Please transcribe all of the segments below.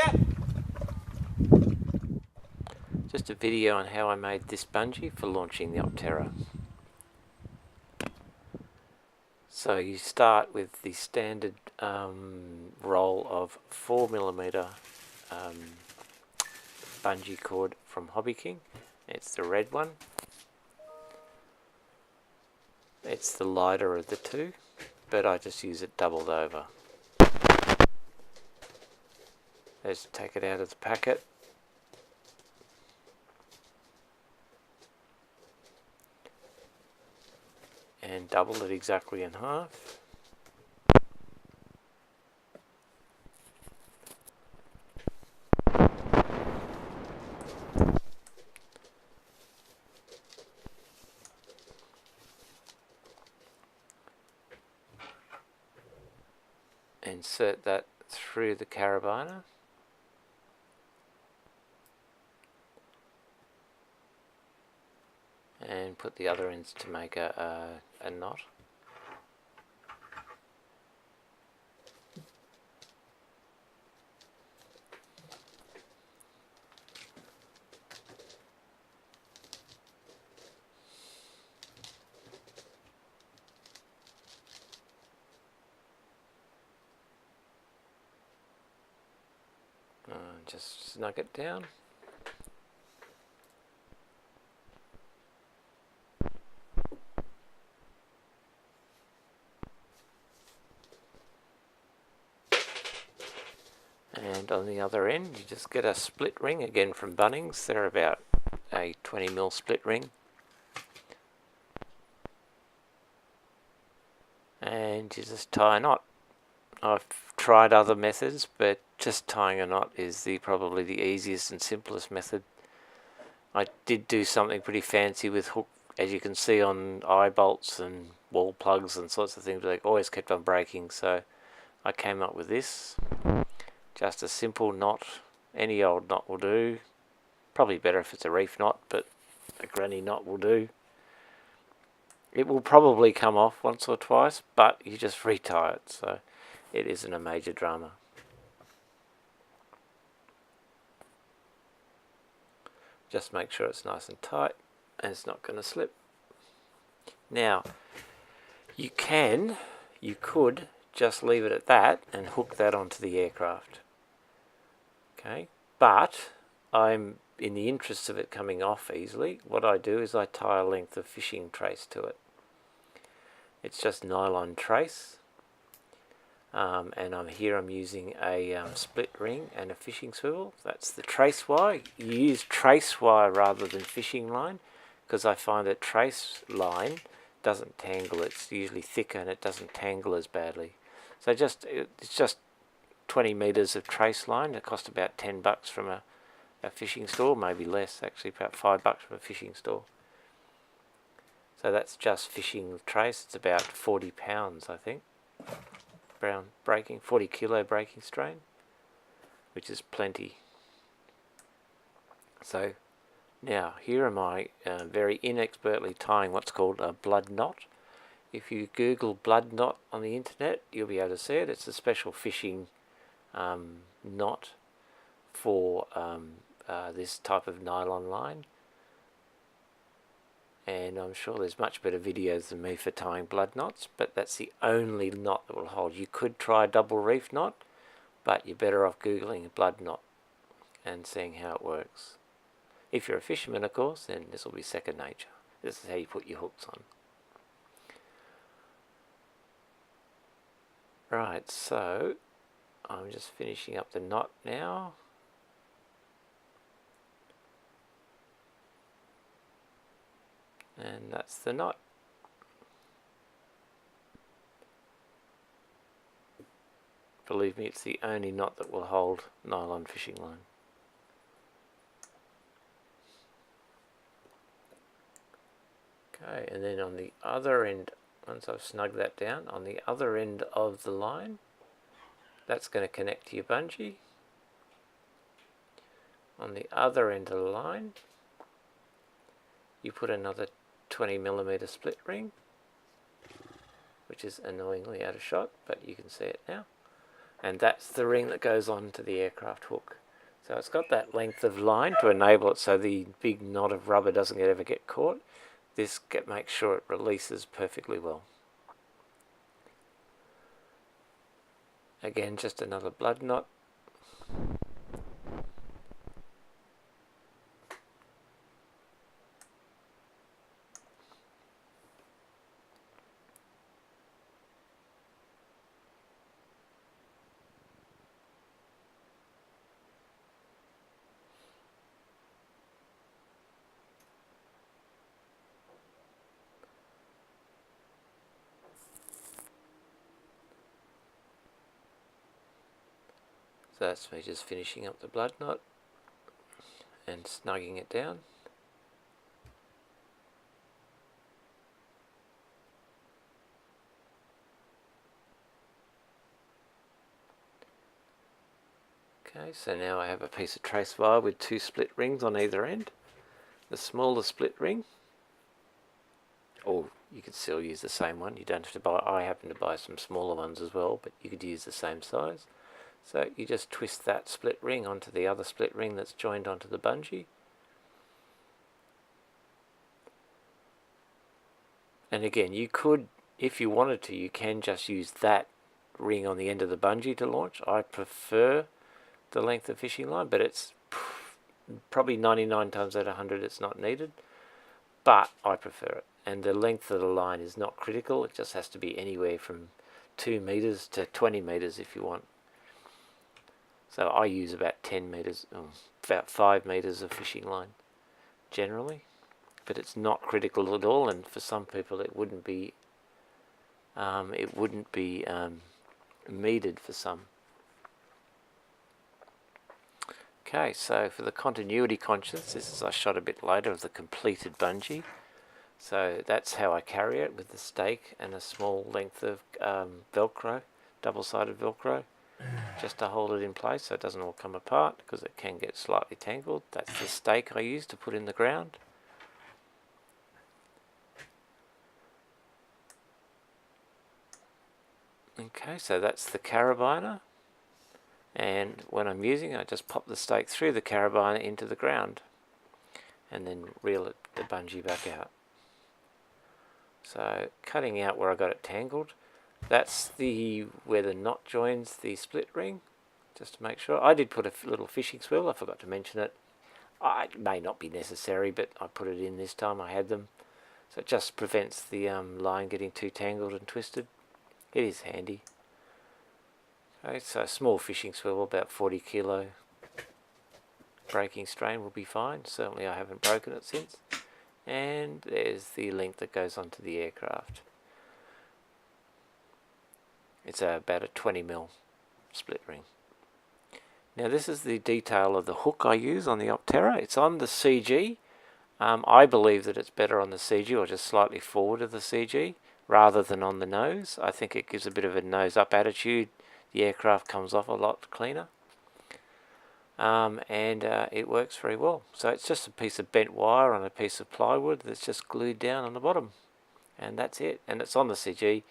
Yeah. Just a video on how I made this bungee for launching the Opterra. So you start with the standard roll of 4mm bungee cord from Hobby King. It's the red one. It's the lighter of the two, but I just use it doubled over. Let's take it out of the packet. And double it exactly in half. Insert that through the carabiner. And put the other ends to make a knot. Just snug it down. And on the other end you just get a split ring, again from Bunnings. They're about a 20mm split ring. And you just tie a knot. I've tried other methods, but just tying a knot is probably the easiest and simplest method. I did do something pretty fancy with hook, as you can see on eye bolts and wall plugs and sorts of things, but they always kept on breaking, so I came up with this. Just a simple knot, any old knot will do. Probably better if it's a reef knot, but a granny knot will do. It will probably come off once or twice, but you just retie it, so it isn't a major drama. Just make sure it's nice and tight and it's not going to slip. Now, you could just leave it at that and hook that onto the aircraft. Okay, but in the interest of it coming off easily, what I do is I tie a length of fishing trace to it. It's just nylon trace. And I'm using a split ring and a fishing swivel. That's the trace wire. You use trace wire rather than fishing line, because I find that trace line doesn't tangle. It's usually thicker and it doesn't tangle as badly. So it's just 20 meters of trace line. It cost about $10 from a fishing store, maybe less actually, about $5 from a fishing store. So that's just fishing trace. It's about 40 pounds, I think. Brown breaking, 40 kilo breaking strain, which is plenty. So now here am I very inexpertly tying what's called a blood knot. If you Google blood knot on the internet, you'll be able to see it. It's a special fishing knot for this type of nylon line. And I'm sure there's much better videos than me for tying blood knots, but that's the only knot that will hold. You could try a double reef knot, but you're better off Googling a blood knot and seeing how it works. If you're a fisherman, of course, then this will be second nature. This is how you put your hooks on. Right, so I'm just finishing up the knot now. And that's the knot. Believe me, it's the only knot that will hold nylon fishing line. Okay, and then on the other end, once I've snugged that down, on the other end of the line, that's going to connect to your bungee. On the other end of the line, you put another 20mm split ring, which is annoyingly out of shot, but you can see it now. and that's the ring that goes on to the aircraft hook. So it's got that length of line to enable it so the big knot of rubber doesn't ever get caught. This makes sure it releases perfectly well. Again, just another blood knot. So that's me just finishing up the blood knot and snugging it down. Okay, so now I have a piece of trace wire with 2 split rings on either end. The smaller split ring, or you could still use the same one. You don't have to buy, I happen to buy some smaller ones as well, but you could use the same size. So you just twist that split ring onto the other split ring that's joined onto the bungee. And again, you could, if you wanted to, you can just use that ring on the end of the bungee to launch. I prefer the length of fishing line, but it's probably 99 times out of 100 it's not needed, but I prefer it. And the length of the line is not critical. It just has to be anywhere from 2 meters to 20 meters if you want. So I use about 10 meters, about 5 meters of fishing line generally, but it's not critical at all. And for some people, it wouldn't be metered for some. Okay, so for the continuity conscious, this is I shot a bit later of the completed bungee. So that's how I carry it, with the stake and a small length of Velcro, double-sided Velcro, just to hold it in place so it doesn't all come apart, because it can get slightly tangled. That's the stake I use to put in the ground. Okay, so that's the carabiner. And when I'm using it, I just pop the stake through the carabiner into the ground and then reel the bungee back out. So cutting out where I got it tangled, that's where the knot joins the split ring, just to make sure. I did put a little fishing swivel, I forgot to mention it. It may not be necessary, but I put it in this time, I had them. So it just prevents the line getting too tangled and twisted. It is handy. Okay, so a small fishing swivel, about 40 kilo. Breaking strain will be fine. Certainly I haven't broken it since. And there's the link that goes onto the aircraft. It's about a 20mm split ring. Now this is the detail of the hook I use on the Opterra. It's on the CG. I believe that it's better on the CG, or just slightly forward of the CG, rather than on the nose. I think it gives a bit of a nose up attitude. The aircraft comes off a lot cleaner. And it works very well. So it's just a piece of bent wire on a piece of plywood that's just glued down on the bottom, and that's it. And it's on the CG,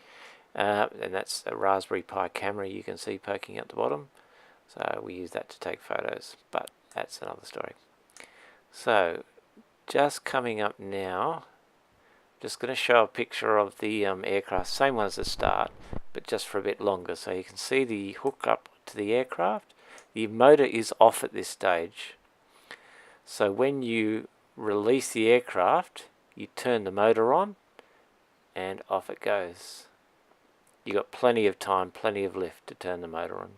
and that's a Raspberry Pi camera you can see poking at the bottom. So we use that to take photos, but that's another story. So just coming up now, just going to show a picture of the aircraft, same one as the start, but just for a bit longer. So you can see the hook up to the aircraft. The motor is off at this stage. So when you release the aircraft, you turn the motor on and off it goes. You've got plenty of time, plenty of lift to turn the motor on.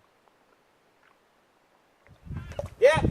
Yeah.